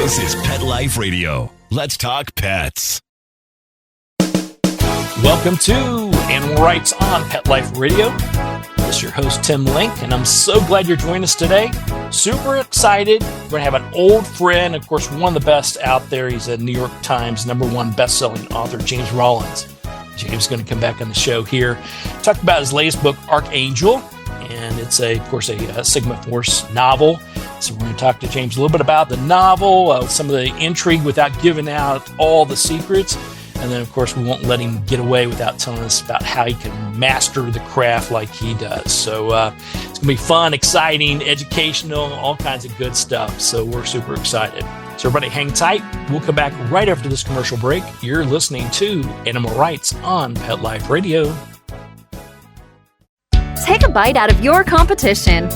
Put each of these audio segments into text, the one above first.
This is Pet Life Radio. Let's talk pets. Welcome to Animal Rights on Pet Life Radio. This is your host, Tim Link, and I'm so glad you're joining us today. Super excited. We're going to have an old friend, of course, one of the best out there. He's a New York Times #1 best-selling author, James Rollins. James is going to come back on the show here, talk about his latest book, Arkangel, and it's, of course, a Sigma Force novel. So we're going to talk to James a little bit about the novel, some of the intrigue without giving out all the secrets. And then, of course, we won't let him get away without telling us about how he can master the craft like he does. So it's going to be fun, exciting, educational, all kinds of good stuff. So we're super excited. So everybody hang tight. We'll come back right after this commercial break. You're listening to Animal Rights on Pet Life Radio. Take a bite out of your competition.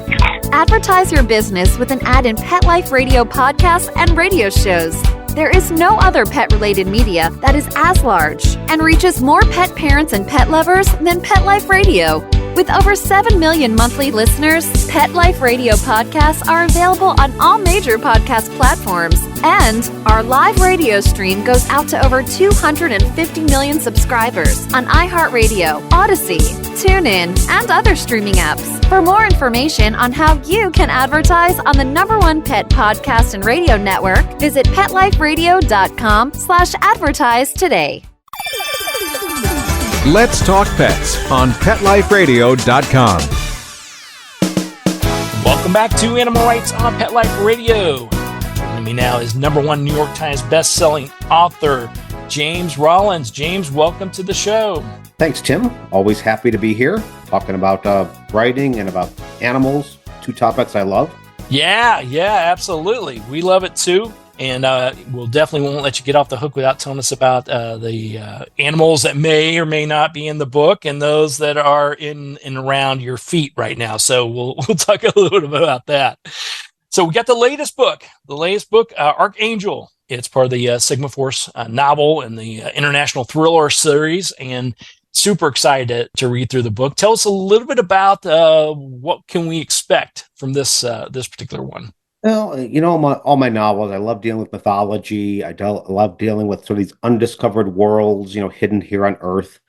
Advertise your business with an ad in Pet Life Radio podcasts and radio shows. There is no other pet-related media that is as large and reaches more pet parents and pet lovers than Pet Life Radio. With over 7 million monthly listeners, Pet Life Radio podcasts are available on all major podcast platforms. And our live radio stream goes out to over 250 million subscribers on iHeartRadio, Odyssey, TuneIn, and other streaming apps. For more information on how you can advertise on the #1 pet podcast and radio network, visit PetLifeRadio.com/advertise today. Let's talk pets on PetLifeRadio.com. Welcome back to Animal Rights on Pet Life Radio. Joining me now is #1 New York Times best-selling author, James Rollins. James, welcome to the show. Thanks, Tim. Always happy to be here, talking about writing and about animals, two topics I love. Yeah, absolutely. We love it too. And we'll definitely won't let you get off the hook without telling us about the animals that may or may not be in the book and those that are in and around your feet right now. So we'll talk a little bit about that. So we got the latest book, Arkangel. It's part of the Sigma Force novel and the International Thriller series, and super excited to read through the book. Tell us a little bit about what can we expect from this particular one. Well, all my novels, I love dealing with mythology. I love dealing with sort of these undiscovered worlds, hidden here on Earth.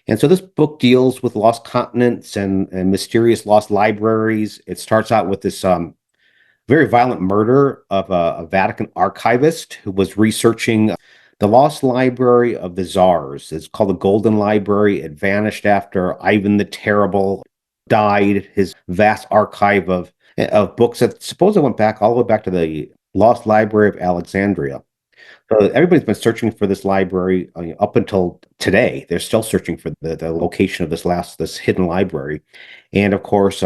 And so this book deals with lost continents and mysterious lost libraries. It starts out with this very violent murder of a Vatican archivist who was researching the lost library of the Tsars. It's called the Golden Library. It vanished after Ivan the Terrible died. His vast archive of books that supposedly went back all the way back to the lost library of Alexandria. So everybody's been searching for this library up until today. They're still searching for the location of this hidden library. And of course,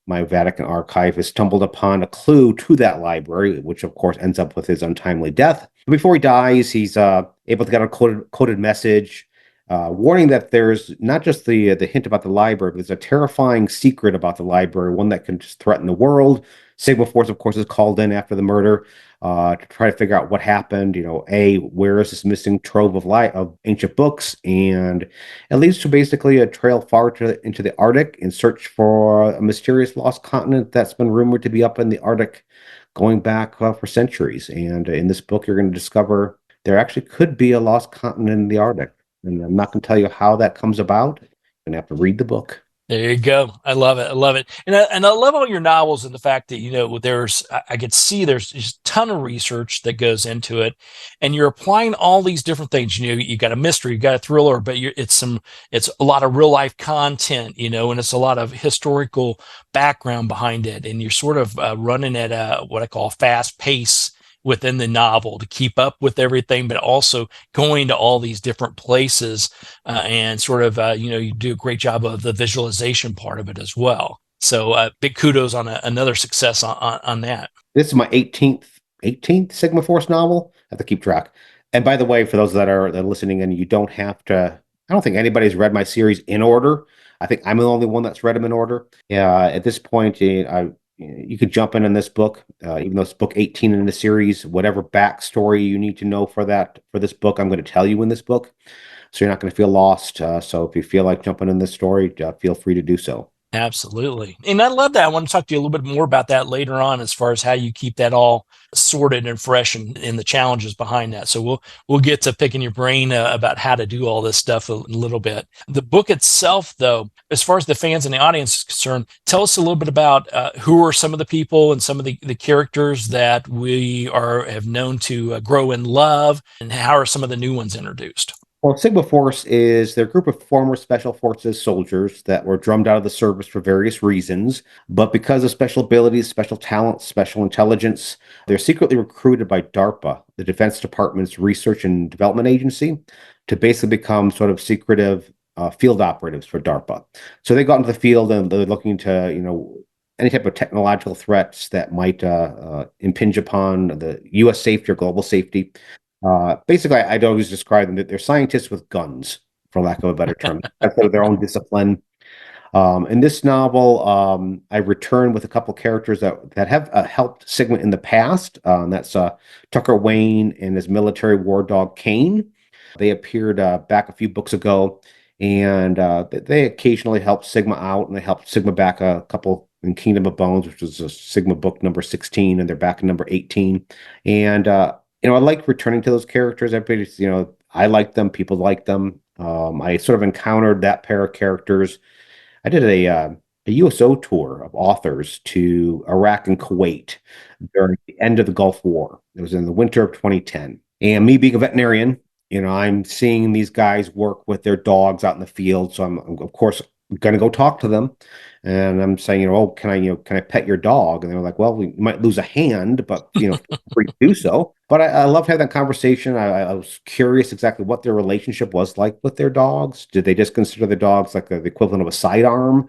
my Vatican archive has stumbled upon a clue to that library, which of course ends up with his untimely death. Before he dies, he's able to get a coded message warning that there's not just the hint about the library, but there's a terrifying secret about the library, one that can just threaten the world. Sigma Force, of course, is called in after the murder to try to figure out what happened. Where is this missing trove of ancient books? And it leads to basically a trail far into the Arctic in search for a mysterious lost continent that's been rumored to be up in the Arctic going back for centuries. And in this book, you're going to discover there actually could be a lost continent in the Arctic. And I'm not going to tell you how that comes about. You're going to have to read the book. There you go. I love it. And I love all your novels and the fact that, I could see there's just a ton of research that goes into it, and you're applying all these different things. You got a mystery, you got a thriller, but it's a lot of real life content, and it's a lot of historical background behind it. And you're sort of running at what I call a fast pace within the novel to keep up with everything, but also going to all these different places and sort of, you do a great job of the visualization part of it as well. So big kudos on another success on that. This is my 18th Sigma Force novel. I have to keep track. And by the way, for those that are listening, and you don't have to, I don't think anybody's read my series in order. I think I'm the only one that's read them in order. At this point, you could jump in this book, even though it's book 18 in the series. Whatever backstory you need to know for this book, I'm going to tell you in this book, so you're not going to feel lost. So if you feel like jumping in this story, feel free to do so. Absolutely. And I love that. I want to talk to you a little bit more about that later on as far as how you keep that all sorted and fresh and the challenges behind that. So we'll get to picking your brain about how to do all this stuff a little bit. The book itself, though, as far as the fans and the audience is concerned, tell us a little bit about who are some of the people and some of the characters that we have known to grow in love, and how are some of the new ones introduced? Well, Sigma Force is their group of former Special Forces soldiers that were drummed out of the service for various reasons. But because of special abilities, special talents, special intelligence, they're secretly recruited by DARPA, the Defense Department's research and development agency, to basically become sort of secretive field operatives for DARPA. So they go out into the field and they're looking to, any type of technological threats that might impinge upon the U.S. safety or global safety. Basically, I'd always describe them that they're scientists with guns, for lack of a better term. That's their own discipline. In this novel, I return with a couple characters that have helped Sigma in the past. That's Tucker Wayne and his military war dog, Kane. They appeared back a few books ago, and they occasionally help Sigma out, and they helped Sigma back a couple in Kingdom of Bones, which was a Sigma book number 16, and they're back in number 18. And I like returning to those characters. Everybody's, I like them, people like them. I sort of encountered that pair of characters. I did a USO tour of authors to Iraq and Kuwait during the end of the Gulf War. It was in the winter of 2010. And me being a veterinarian, I'm seeing these guys work with their dogs out in the field. So I'm of course going to go talk to them. And I'm saying, oh, can I pet your dog? And they're like, well, we might lose a hand, but feel free to do so. But I loved having that conversation. I was curious exactly what their relationship was like with their dogs. Did they just consider the dogs like the equivalent of a sidearm?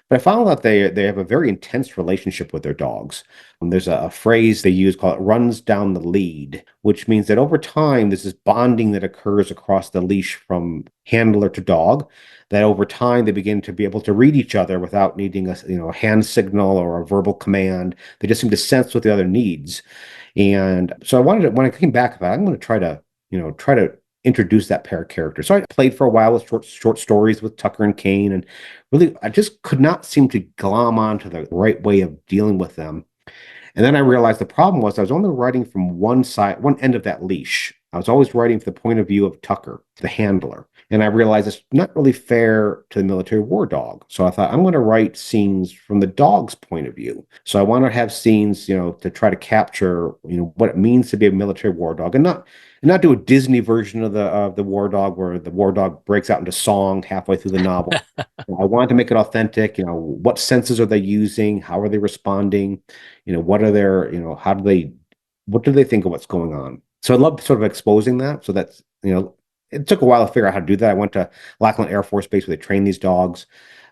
But I found out they have a very intense relationship with their dogs. There's a phrase they use called runs down the lead, which means that over time, there's this bonding that occurs across the leash from handler to dog, that over time they begin to be able to read each other without needing a hand signal or a verbal command. They just seem to sense what the other needs. And so I wanted to, when I came back, I'm going to try to introduce that pair of characters. So I played for a while with short stories with Tucker and Kane, and really I just could not seem to glom onto the right way of dealing with them. And then I realized the problem was I was only writing from one end of that leash. I was always writing from the point of view of Tucker, the handler. And I realized it's not really fair to the military war dog. So I thought I'm going to write scenes from the dog's point of view. So I want to have scenes, to try to capture, what it means to be a military war dog, and not do a Disney version of the war dog where the war dog breaks out into song halfway through the novel. I wanted to make it authentic. What senses are they using? How are they responding? What are their, what do they think of what's going on? So I love sort of exposing that. So that's, it took a while to figure out how to do that. I went to Lackland Air Force Base where they train these dogs.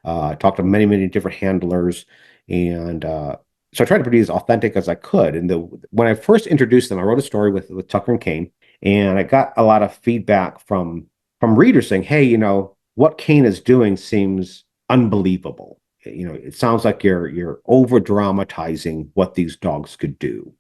I talked to many, many different handlers. And so I tried to be as authentic as I could. And when I first introduced them, I wrote a story with Tucker and Kane. And I got a lot of feedback from readers saying, hey, what Kane is doing seems unbelievable. It sounds like you're over dramatizing what these dogs could do.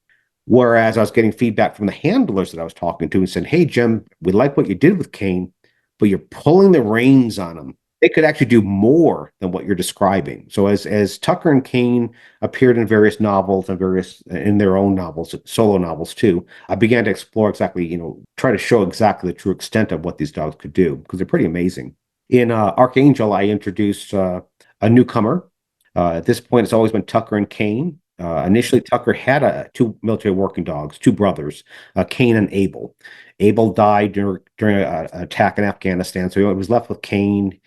Whereas I was getting feedback from the handlers that I was talking to and saying, hey, Jim, we like what you did with Kane, but you're pulling the reins on him. They could actually do more than what you're describing. So as Tucker and Kane appeared in various novels and in their own novels, solo novels too, I began to explore exactly, try to show exactly the true extent of what these dogs could do, because they're pretty amazing. In Arkangel, I introduced a newcomer. At this point, it's always been Tucker and Kane. Initially, Tucker had two military working dogs, two brothers, Kane and Abel. Abel died during an attack in Afghanistan, so he was left with Kane.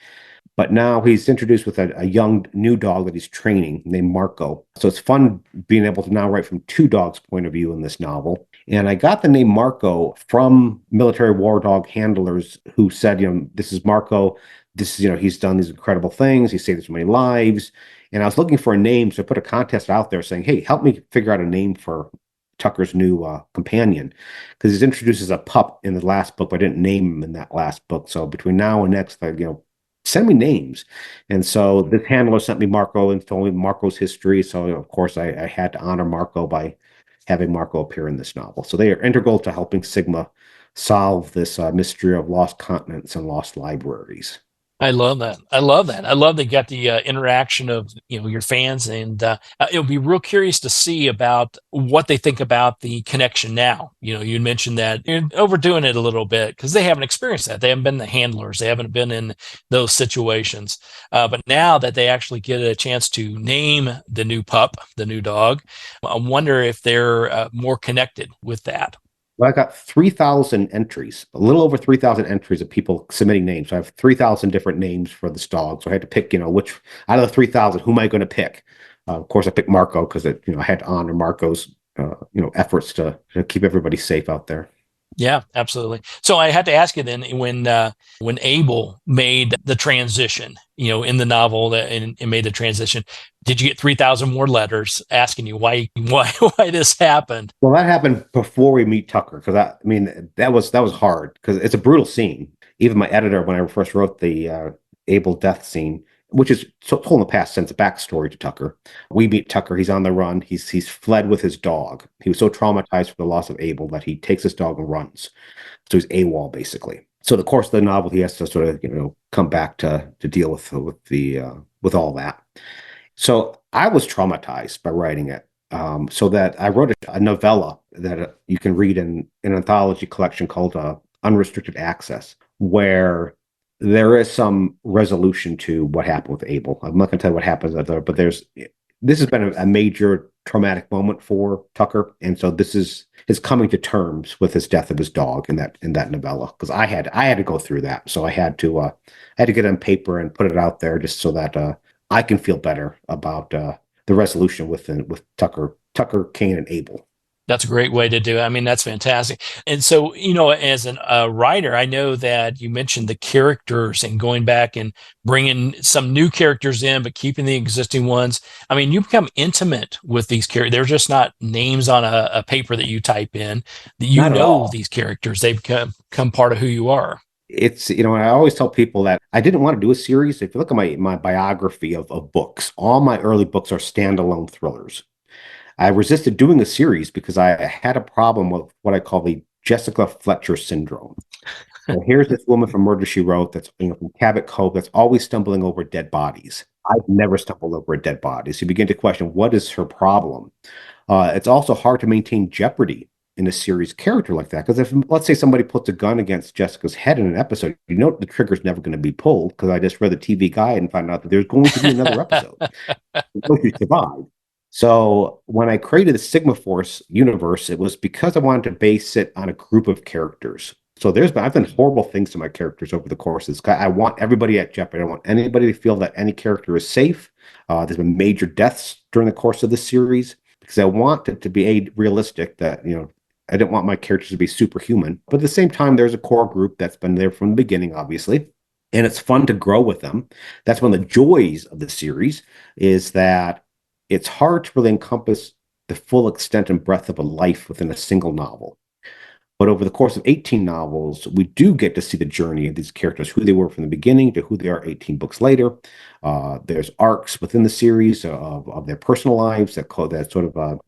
But now he's introduced with a young new dog that he's training named Marco. So it's fun being able to now write from two dogs' point of view in this novel. And I got the name Marco from military war dog handlers who said, this is Marco. This is, he's done these incredible things. He saved so many lives. And I was looking for a name, so I put a contest out there saying, hey, help me figure out a name for Tucker's new companion, because he's introduced as a pup in the last book, but I didn't name him in that last book. So between now and next, send me names. And so this handler sent me Marco and told me Marco's history. So of course I had to honor Marco by having Marco appear in this novel. So they are integral to helping Sigma solve this mystery of lost continents and lost libraries. I love that. I love that. I love that you got the interaction of your fans, and it'll be real curious to see about what they think about the connection now. You mentioned that you're overdoing it a little bit because they haven't experienced that. They haven't been the handlers. They haven't been in those situations. But now that they actually get a chance to name the new pup, the new dog, I wonder if they're more connected with that. Well, I got 3,000 entries, a little over 3,000 entries of people submitting names. So I have 3,000 different names for this dog. So I had to pick, which out of the 3,000, who am I going to pick? Of course, I picked Marco because I had to honor Marco's, efforts to keep everybody safe out there. Yeah, absolutely. So I had to ask you then when Abel made the transition, in the novel and made the transition, did you get 3,000 more letters asking you why this happened? Well, that happened before we meet Tucker because that was hard because it's a brutal scene. Even my editor, when I first wrote the Abel death scene, which is told in the past sense, a backstory to Tucker. We meet Tucker. He's on the run. He's fled with his dog. He was so traumatized from the loss of Abel that he takes his dog and runs. So he's AWOL basically. So the course of the novel, he has to sort of come back to deal with all that. So I was traumatized by writing it. So that I wrote a novella that you can read in an anthology collection called Unrestricted Access, where there is some resolution to what happened with Abel. I'm not going to tell you what happens there, but this has been a major traumatic moment for Tucker, and so this is his coming to terms with his death of his dog in that novella. Because I had to go through that, so I had to get it on paper and put it out there just so that I can feel better about the resolution with Tucker, Kane, and Abel. That's a great way to do it. I mean, that's fantastic. And so, as a writer, I know that you mentioned the characters and going back and bringing some new characters in, but keeping the existing ones. I mean, you become intimate with these characters. They're just not names on a paper that you type in. You know these characters. They become part of who you are. It's, I always tell people that I didn't want to do a series. If you look at my biography of books, all my early books are standalone thrillers. I resisted doing a series because I had a problem with what I call the Jessica Fletcher syndrome. So here's this woman from Murder, She Wrote that's from Cabot Cove that's always stumbling over dead bodies. I've never stumbled over a dead body. So you begin to question, what is her problem? It's also hard to maintain jeopardy in a series character like that. Because if, let's say, somebody puts a gun against Jessica's head in an episode, the trigger's never going to be pulled because I just read the TV guide and found out that there's going to be another episode. She survived. So when I created the Sigma Force universe, it was because I wanted to base it on a group of characters. So I've done horrible things to my characters over the course of this. I want everybody at jeopardy. I want anybody to feel that any character is safe. There's been major deaths during the course of this series because I want it to be realistic that, I didn't want my characters to be superhuman. But at the same time, there's a core group that's been there from the beginning, obviously. And it's fun to grow with them. That's one of the joys of the series is that it's hard to really encompass the full extent and breadth of a life within a single novel. But over the course of 18 novels, we do get to see the journey of these characters, who they were from the beginning to who they are 18 books later. There's arcs within the series of their personal lives that sort of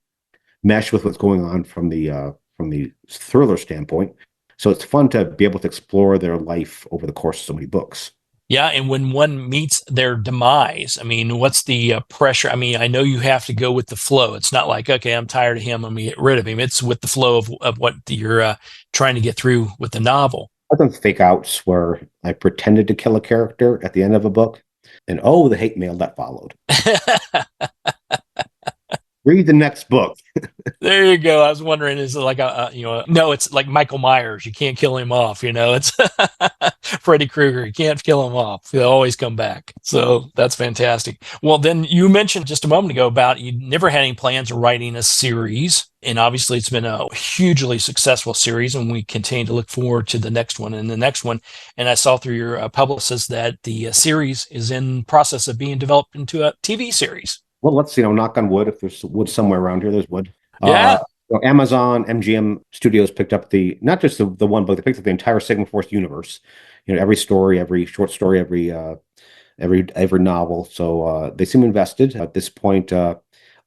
mesh with what's going on from the thriller standpoint. So it's fun to be able to explore their life over the course of so many books. Yeah, and when one meets their demise, I mean, what's the pressure? I mean, I know you have to go with the flow. It's not like, okay, I'm tired of him, I'm going to get rid of him. It's with the flow of what you're trying to get through with the novel. I've done fake outs where I pretended to kill a character at the end of a book, and the hate mail that followed. Read the next book. There you go. I was wondering, is it like no, it's like Michael Myers. You can't kill him off. It's Freddy Krueger. You can't kill him off. He'll always come back. So that's fantastic. Well, then you mentioned just a moment ago about you never had any plans of writing a series. And obviously it's been a hugely successful series, and we continue to look forward to the next one and the next one. And I saw through your publicist that the series is in process of being developed into a TV series. Well, let's knock on wood. If there's wood somewhere around here, there's wood. Yeah. Amazon, MGM Studios picked up not just the one book, they picked up the entire Sigma Force universe. Every story, every short story, every novel. So they seem invested at this point.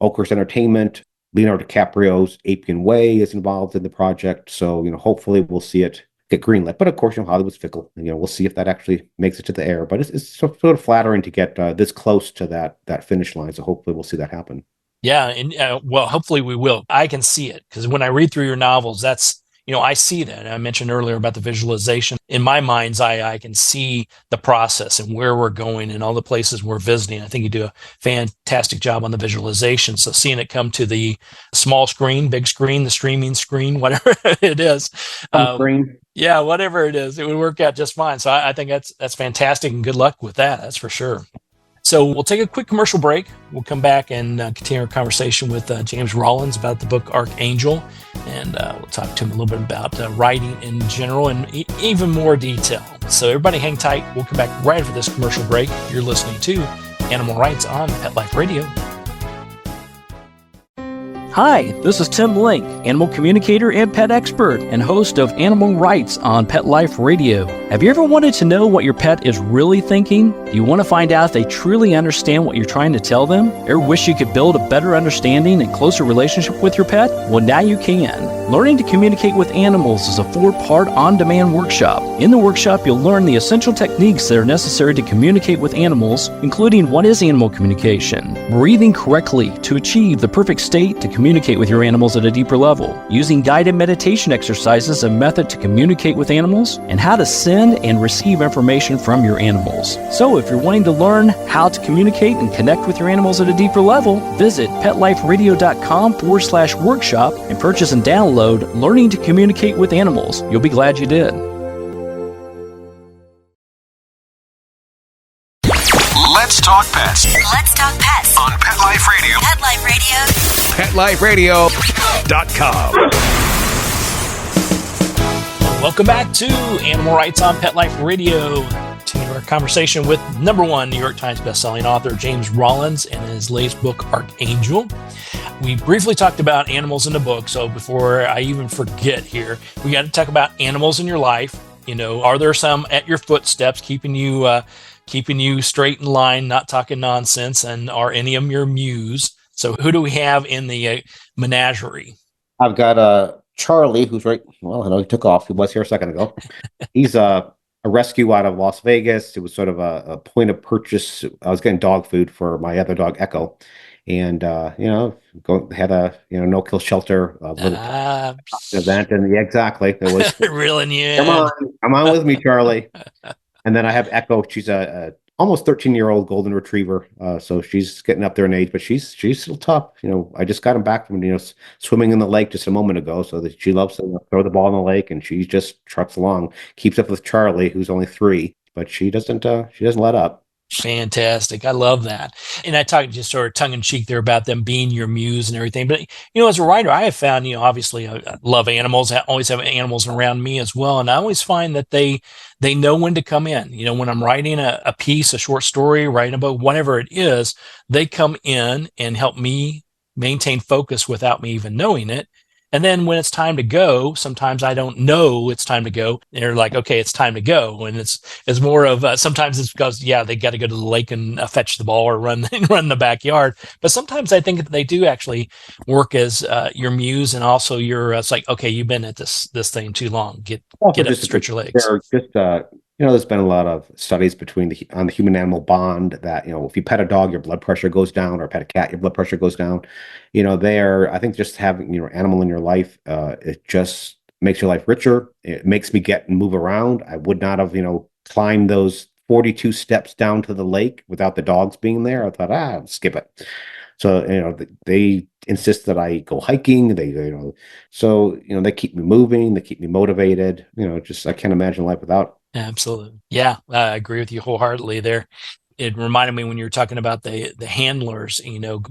Oakhurst Entertainment, Leonardo DiCaprio's Appian Way is involved in the project. So hopefully we'll see it get greenlit. But of course, Hollywood's fickle. We'll see if that actually makes it to the air. But it's sort of flattering to get this close to that finish line. So hopefully we'll see that happen. Yeah, and well, hopefully we will. I can see it because when I read through your novels, that's, I see that. I mentioned earlier about the visualization. In my mind's eye, I can see the process and where we're going and all the places we're visiting. I think you do a fantastic job on the visualization. So seeing it come to the small screen, big screen, the streaming screen, whatever it is. Screen. Yeah, whatever it is, it would work out just fine. So I think that's fantastic, and good luck with that. That's for sure. So we'll take a quick commercial break. We'll come back and continue our conversation with James Rollins about the book Arkangel, and we'll talk to him a little bit about writing in general and even more detail. So everybody hang tight. We'll come back right after this commercial break. You're listening to Animal Rights on Pet Life Radio. Hi, this is Tim Link, animal communicator and pet expert and host of Animal Rights on Pet Life Radio. Have you ever wanted to know what your pet is really thinking? Do you want to find out if they truly understand what you're trying to tell them? Ever wish you could build a better understanding and closer relationship with your pet? Well, now you can. Learning to Communicate with Animals is a 4-part on-demand workshop. In the workshop, you'll learn the essential techniques that are necessary to communicate with animals, including what is animal communication, breathing correctly to achieve the perfect state to communicate with your animals at a deeper level, using guided meditation exercises, a method to communicate with animals, and how to send and receive information from your animals. So if you're wanting to learn how to communicate and connect with your animals at a deeper level, visit petliferadio.com/workshop and purchase and download Learning to Communicate with Animals. You'll be glad you did. Let's talk pets. Let's talk pets On Pet Life Radio. Pet Life Radio. PetLifeRadio.com. Welcome back to Animal Rights on Pet Life Radio. Continue our conversation with #1 New York Times bestselling author James Rollins and his latest book, Arkangel. We briefly talked about animals in the book, so before I even forget here, we got to talk about animals in your life. Are there some at your footsteps keeping you straight in line, not talking nonsense, and are any of them your muse? So who do we have in the menagerie? I've got Charlie, who's right. Well, I know he took off. He was here a second ago. He's a rescue out of Las Vegas. It was sort of a point of purchase. I was getting dog food for my other dog, Echo. And had a no-kill shelter event, and exactly, it was reeling you in. Come on with me, Charlie. And then I have Echo. She's a almost 13-year-old golden retriever, so she's getting up there in age, but she's still tough. I just got him back from swimming in the lake just a moment ago, so that she loves to throw the ball in the lake, and she just trucks along, keeps up with Charlie, who's only 3, but she doesn't let up. Fantastic. I love that. And I talked just sort of tongue in cheek there about them being your muse and everything. But, as a writer, I have found, obviously I love animals. I always have animals around me as well. And I always find that they know when to come in. When I'm writing a piece, a short story, writing a book, whatever it is, they come in and help me maintain focus without me even knowing it. And then when it's time to go, sometimes I don't know it's time to go. They're like, okay, it's time to go. And it's more of, sometimes it's because, they got to go to the lake and fetch the ball or run in the backyard. But sometimes I think that they do actually work as your muse, and also it's like, okay, you've been at this thing too long. Get up and stretch your legs. There's been a lot of studies on the human-animal bond that, if you pet a dog, your blood pressure goes down, or pet a cat, your blood pressure goes down. I think just having, animal in your life, it just makes your life richer. It makes me get and move around. I would not have, climbed those 42 steps down to the lake without the dogs being there. I thought, skip it. So, they insist that I go hiking. They keep me moving. They keep me motivated. I can't imagine life without. Absolutely. Yeah, I agree with you wholeheartedly there. It reminded me when you were talking about the handlers,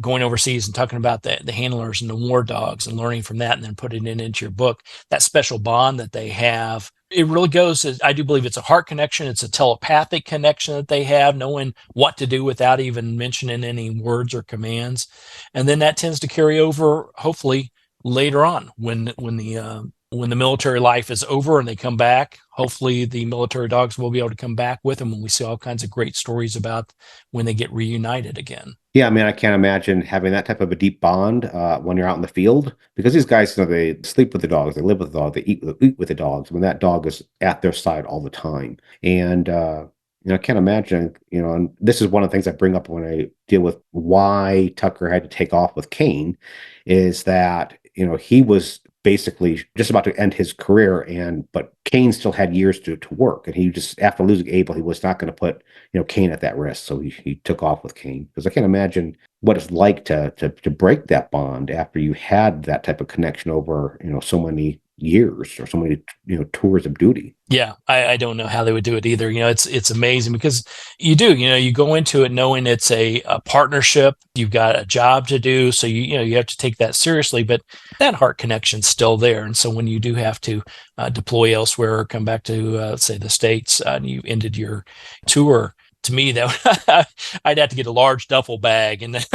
going overseas and talking about the handlers and the war dogs and learning from that and then putting it into your book, that special bond that they have. It really goes, I do believe it's a heart connection. It's a telepathic connection that they have, knowing what to do without even mentioning any words or commands. And then that tends to carry over, hopefully, later on when the when the military life is over and they come back, hopefully the military dogs will be able to come back with them, and we see all kinds of great stories about when they get reunited again. Yeah, I mean, I can't imagine having that type of a deep bond when you're out in the field, because these guys, they sleep with the dogs, they live with the dog, they eat with the dogs. I mean, that dog is at their side all the time. And I can't imagine, and this is one of the things I bring up when I deal with why Tucker had to take off with Kane, is that, he was basically just about to end his career, but Kane still had years to work, and he just, after losing Abel, he was not going to put Kane at that risk, so he took off with Kane, because I can't imagine what it's like to break that bond after you had that type of connection over so many years or so many tours of duty. Yeah, I don't know how they would do it either. It's amazing, because you go into it knowing it's a partnership. You've got a job to do, so you have to take that seriously. But that heart connection's still there, and so when you do have to deploy elsewhere or come back to say the States, and you ended your tour, to me, that I'd have to get a large duffel bag and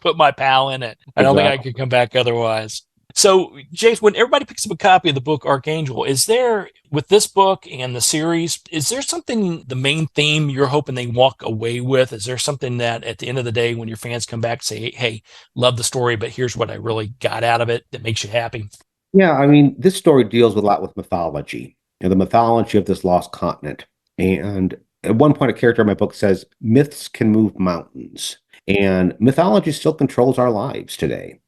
put my pal in it. I don't think I could come back otherwise. So, James, when everybody picks up a copy of the book Arkangel, is there, with this book and the series, is there something, the main theme you're hoping they walk away with? Is there something that at the end of the day, when your fans come back, say, hey, love the story, but here's what I really got out of it that makes you happy? Yeah, I mean, this story deals with a lot with mythology, the mythology of this lost continent. And at one point, a character in my book says, myths can move mountains. And mythology still controls our lives today.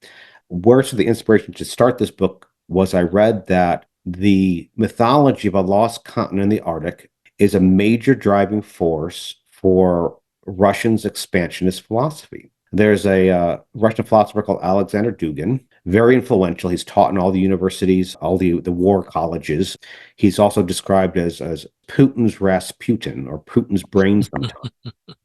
Where's the inspiration to start this book was I read that the mythology of a lost continent in the Arctic is a major driving force for Russians' expansionist philosophy. There's a Russian philosopher called Alexander Dugin, very influential. He's taught in all the universities, all the war colleges. He's also described as Putin's Rasputin, or Putin's brain sometimes.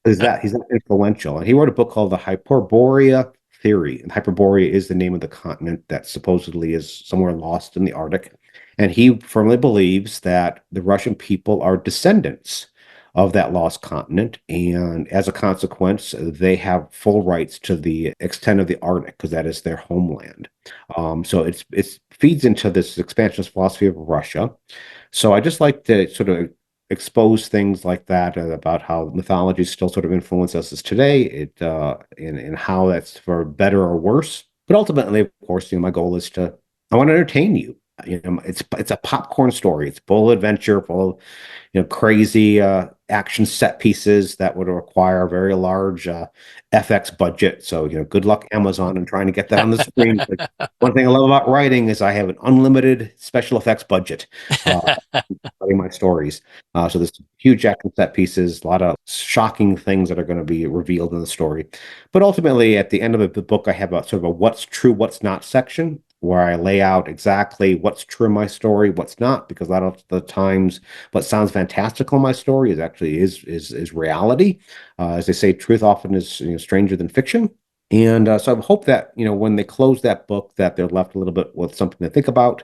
He's that influential. And he wrote a book called The Hyperborea Theory. And Hyperborea is the name of the continent that supposedly is somewhere lost in the Arctic. And he firmly believes that the Russian people are descendants of that lost continent, and as a consequence, they have full rights to the extent of the Arctic, because that is their homeland. So it feeds into this expansionist philosophy of Russia. So I just like to sort of expose things like that, about how mythology still sort of influences us today, and how that's for better or worse. But ultimately, of course, my goal is I want to entertain you. It's a popcorn story. It's full of adventure, full of crazy action set pieces that would require a very large FX budget. So good luck, Amazon, and trying to get that on the screen. But one thing I love about writing is I have an unlimited special effects budget writing my stories. So there's huge action set pieces, a lot of shocking things that are going to be revealed in the story. But ultimately, at the end of the book, I have a sort of a what's true, what's not section, where I lay out exactly what's true in my story, what's not, because a lot of the times what sounds fantastical in my story is reality. As they say, truth often is stranger than fiction. And so I hope that when they close that book, that they're left a little bit with something to think about.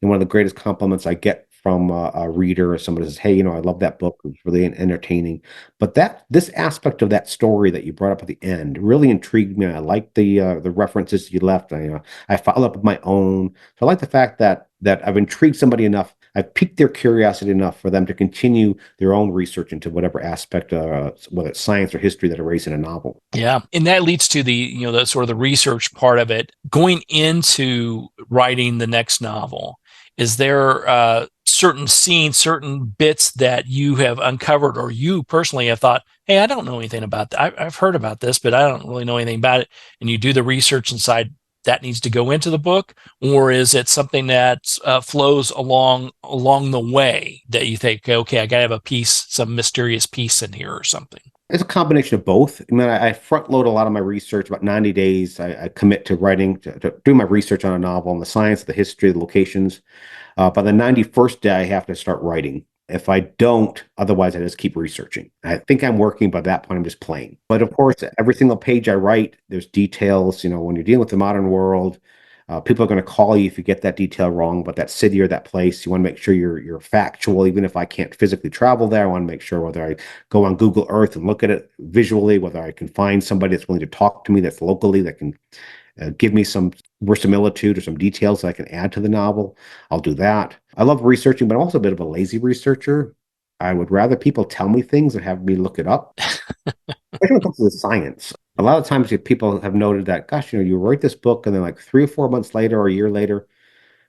And one of the greatest compliments I get from a reader or somebody says, hey, I love that book. It was really entertaining. But this aspect of that story that you brought up at the end really intrigued me. I like the references you left. I followed up with my own. So I like the fact that I've intrigued somebody enough. I've piqued their curiosity enough for them to continue their own research into whatever aspect, whether it's science or history, that are raised in a novel. Yeah, and that leads to the sort of the research part of it. Going into writing the next novel, is there certain scenes, certain bits that you have uncovered, or you personally have thought, hey, I don't know anything about that. I've heard about this, but I don't really know anything about it. And you do the research inside that needs to go into the book, or is it something that flows along the way that you think, okay, I got to have some mysterious piece in here or something? It's a combination of both. I mean, I front load a lot of my research. About 90 days, I commit to writing, to do my research on a novel, on the science, the history, the locations. By the 91st day, I have to start writing. If I don't, otherwise I just keep researching. I think I'm working. By that point, I'm just playing. But of course, every single page I write, there's details. When you're dealing with the modern world, people are going to call you if you get that detail wrong, but that city or that place, you want to make sure you're factual. Even if I can't physically travel there, I want to make sure whether I go on Google Earth and look at it visually, whether I can find somebody that's willing to talk to me that's locally, that can give me some verisimilitude or some details that I can add to the novel, I'll do that. I love researching, but I'm also a bit of a lazy researcher. I would rather people tell me things than have me look it up. Especially when it comes to the science. A lot of times people have noted that, gosh, you write this book and then like 3 or 4 months later or a year later,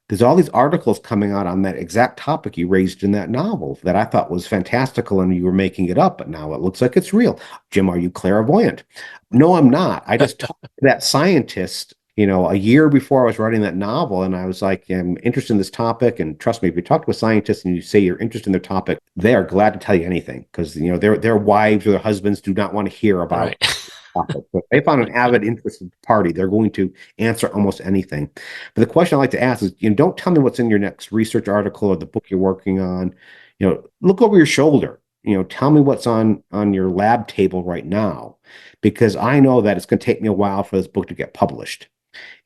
there's all these articles coming out on that exact topic you raised in that novel that I thought was fantastical and you were making it up, but now it looks like it's real. Jim, are you clairvoyant? No, I'm not. I just talked to that scientist, a year before I was writing that novel, and I was like, I'm interested in this topic. And trust me, if you talk to a scientist and you say you're interested in their topic, they are glad to tell you anything because their wives or their husbands do not want to hear about Right. topic. So if they found an avid, interested party, they're going to answer almost anything. But the question I like to ask is, don't tell me what's in your next research article or the book you're working on. Look over your shoulder. Tell me what's on your lab table right now, because I know that it's going to take me a while for this book to get published.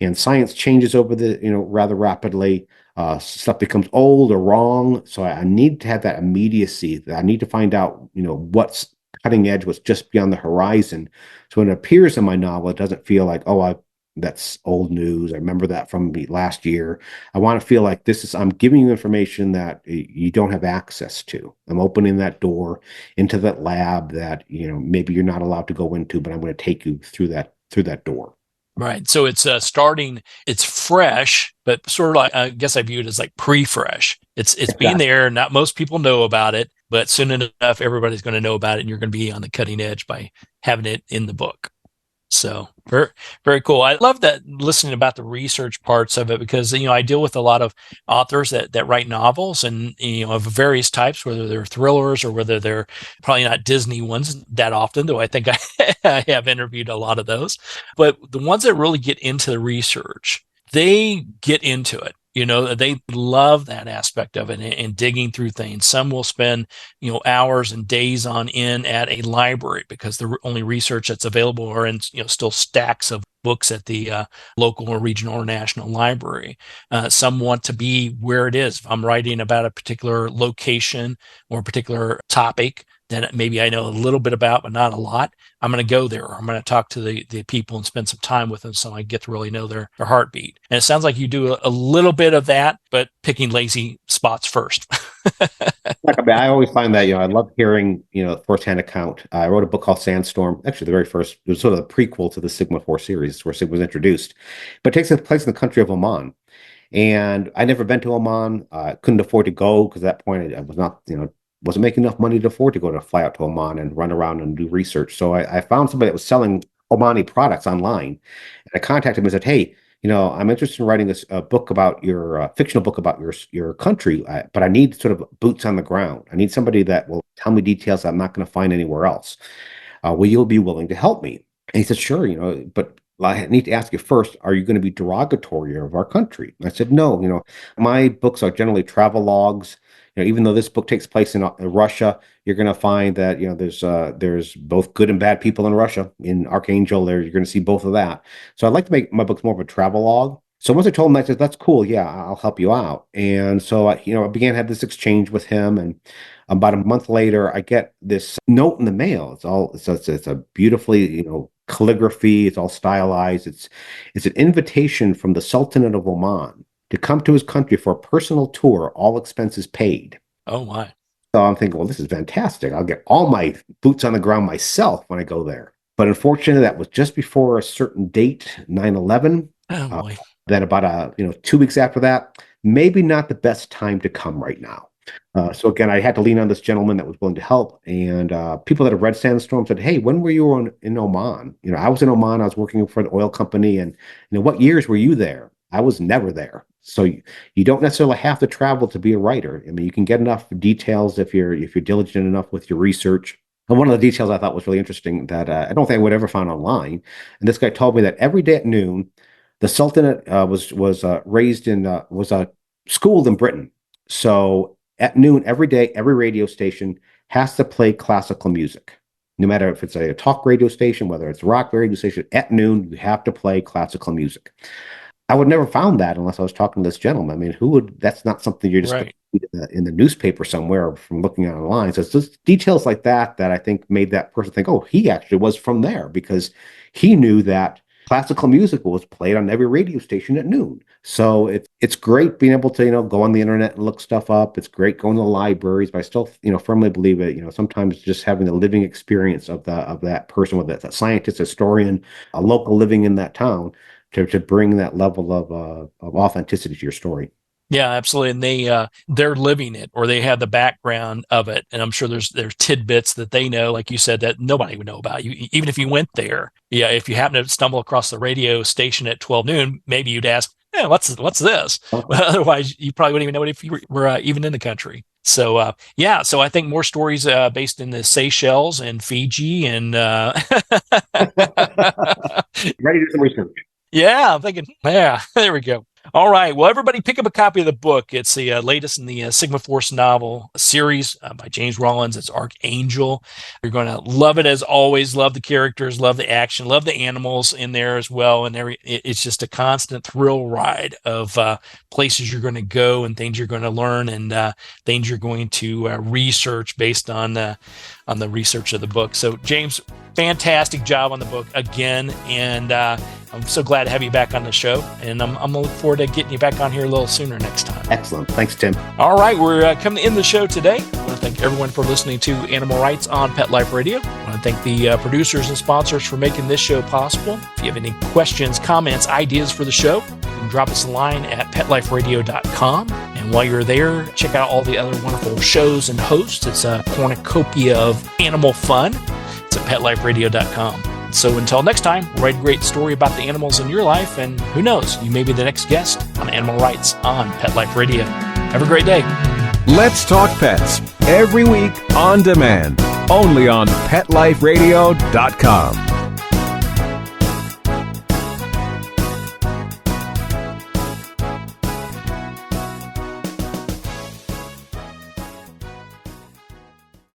And science changes over rather rapidly. Stuff becomes old or wrong. So I need to have that immediacy. I need to find out, what's cutting edge, what's just beyond the horizon. So when it appears in my novel, it doesn't feel like, that's old news. I remember that from last year. I want to feel like I'm giving you information that you don't have access to. I'm opening that door into that lab that, maybe you're not allowed to go into, but I'm going to take you through that door. Right. So it's it's fresh, but sort of like, I guess I view it as like pre-fresh. It's being there. Not most people know about it, but soon enough, everybody's going to know about it, and you're going to be on the cutting edge by having it in the book. So very, very cool. I love that, listening about the research parts of it, because, I deal with a lot of authors that write novels and, of various types, whether they're thrillers or whether they're probably not Disney ones that often, though I think I have interviewed a lot of those. But the ones that really get into the research, they get into it. They love that aspect of it and digging through things. Some will spend, hours and days on end at a library because the only research that's available are in, still stacks of books at the local or regional or national library. Some want to be where it is. If I'm writing about a particular location or a particular topic that maybe I know a little bit about, but not a lot, I'm going to go there. Or I'm going to talk to the people and spend some time with them so I get to really know their heartbeat. And it sounds like you do a little bit of that, but picking lazy spots first. I always find that, I love hearing, firsthand account. I wrote a book called Sandstorm. Actually, the very first, it was sort of the prequel to the Sigma 4 series where Sigma was introduced, but it takes place in the country of Oman. And I never been to Oman. I couldn't afford to go because at that point I was not, wasn't making enough money to afford to fly out to Oman and run around and do research. So I found somebody that was selling Omani products online. And I contacted him and said, hey, I'm interested in writing a book about your fictional book about your country, but I need sort of boots on the ground. I need somebody that will tell me details I'm not going to find anywhere else. Will you be willing to help me? And he said, sure, but I need to ask you first, are you going to be derogatory of our country? And I said, no, my books are generally travel logs. Even though this book takes place in Russia, you're going to find that, there's both good and bad people in Russia. In Arkangel, you're going to see both of that. So I'd like to make my books more of a travel log. So once I told him, I said, that's cool. Yeah, I'll help you out. And so, I began to have this exchange with him. And about a month later, I get this note in the mail. It's a beautifully, calligraphy. It's all stylized. It's an invitation from the Sultanate of Oman to come to his country for a personal tour, all expenses paid. Oh, my. So I'm thinking, well, this is fantastic. I'll get all my boots on the ground myself when I go there. But unfortunately, that was just before a certain date, 9/11. Oh, boy. Then about 2 weeks after that, maybe not the best time to come right now. So again, I had to lean on this gentleman that was willing to help. And people that have read Sandstorm said, hey, when were you in Oman? I was in Oman. I was working for an oil company. And what years were you there? I was never there. So you don't necessarily have to travel to be a writer. I mean, you can get enough details if you're diligent enough with your research. And one of the details I thought was really interesting that I don't think I would ever find online. And this guy told me that every day at noon, the Sultanate was schooled in Britain. So at noon every day, every radio station has to play classical music. No matter if it's a talk radio station, whether it's a rock radio station, at noon you have to play classical music. I would never found that unless I was talking to this gentleman. I mean, who would? That's not something you're just Right. in the newspaper somewhere or from looking online. So it's just details like that I think made that person think, oh, he actually was from there because he knew that classical music was played on every radio station at noon. So it's great being able to, go on the internet and look stuff up. It's great going to the libraries, but I still, firmly believe that, sometimes just having the living experience of that person, whether that's a scientist, historian, a local living in that town, to bring that level of authenticity to your story. Yeah, absolutely. And they're living it, or they have the background of it. And I'm sure there's tidbits that they know, like you said, that nobody would know about. You, even if you went there. Yeah, if you happen to stumble across the radio station at 12 noon, maybe you'd ask, "Yeah, what's this?" But otherwise, you probably wouldn't even know it if you were even in the country. So so I think more stories based in the Seychelles and Fiji and Ready to do some research. Yeah, I'm thinking, there we go. All right. Well, everybody pick up a copy of the book. It's the latest in the Sigma Force novel series by James Rollins. It's Arkangel. You're going to love it as always. Love the characters, love the action, love the animals in there as well. And it's just a constant thrill ride of places you're going to go and things you're going to learn and things you're going to research based on the research of the book. So, James, fantastic job on the book again. And I'm so glad to have you back on the show. And I'm going to look forward to getting you back on here a little sooner next time. Excellent. Thanks, Tim. All right. We're coming to end the show today. I want to thank everyone for listening to Animal Rights on Pet Life Radio. I want to thank the producers and sponsors for making this show possible. If you have any questions, comments, ideas for the show, you can drop us a line at petliferadio.com. And while you're there, check out all the other wonderful shows and hosts. It's a cornucopia of animal fun. It's at petliferadio.com. So until next time, write a great story about the animals in your life, and who knows, you may be the next guest on Animal Rights on Pet Life Radio. Have a great day. Let's Talk Pets, every week on demand, only on PetLifeRadio.com.